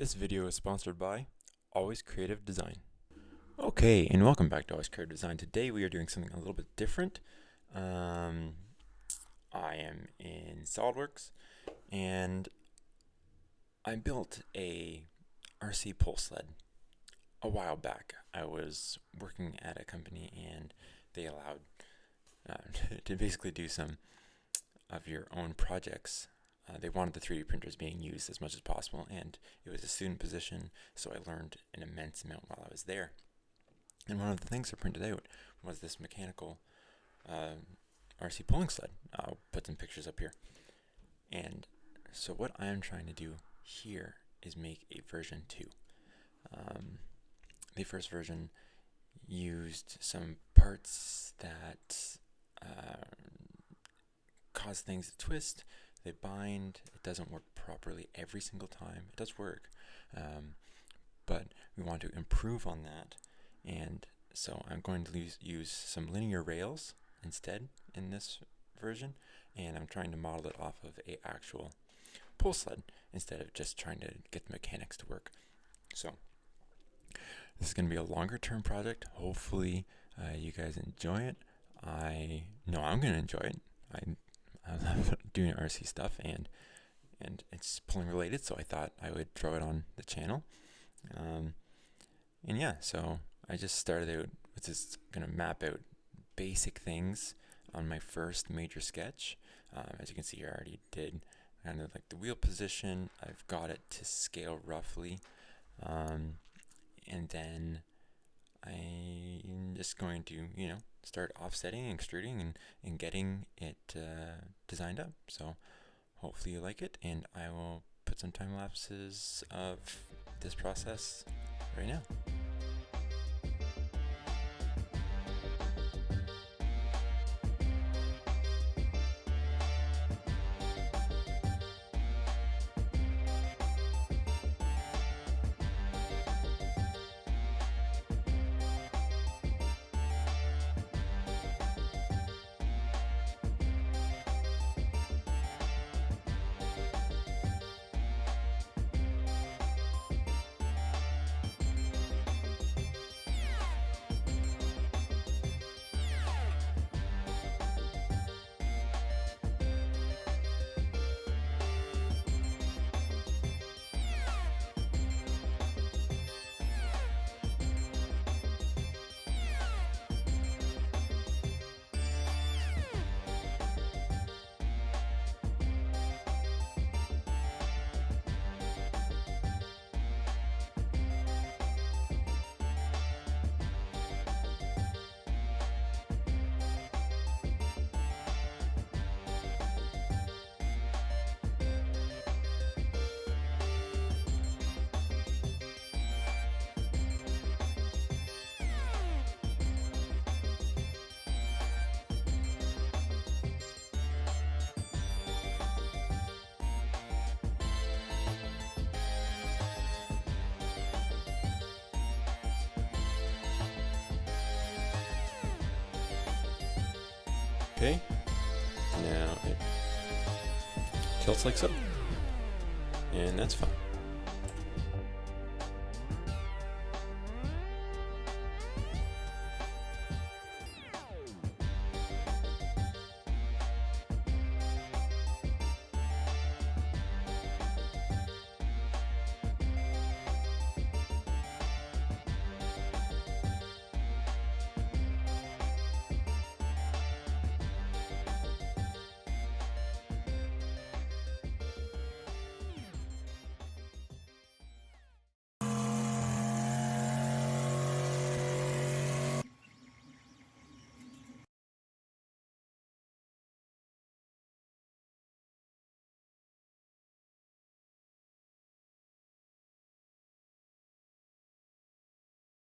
This video is sponsored by Always Creative Design. Okay, and welcome back to Always Creative Design. Today we are doing something a little bit different. I am in SolidWorks, and I built a RC pull sled a while back. I was working at a company, and they allowed to basically do some of your own projects. They wanted the 3D printers being used as much as possible, and it was a student position, so I learned an immense amount while I was there. And one of the things I printed out was this mechanical RC pulling sled. I'll put some pictures up here. And so what I'm trying to do here is make a version 2. The first version used some parts that cause things to twist. They bind. It doesn't work properly every single time. It does work, but we want to improve on that. And so I'm going to use some linear rails instead in this version, and I'm trying to model it off of a actual pull sled instead of just trying to get the mechanics to work. So this is going to be a longer term project. Hopefully you guys enjoy it. I know I'm going to enjoy it. I love doing RC stuff, and it's pulling related, so I thought I would throw it on the channel. And yeah, so I just started out with just going to map out basic things on my first major sketch. As you can see here, I already did kind of like the wheel position. I've got it to scale roughly, and then I'm just going to, start offsetting, extruding, and getting it designed up. So hopefully you like it, and I will put some time lapses of this process right now. Okay, now it tilts like so, and that's fine.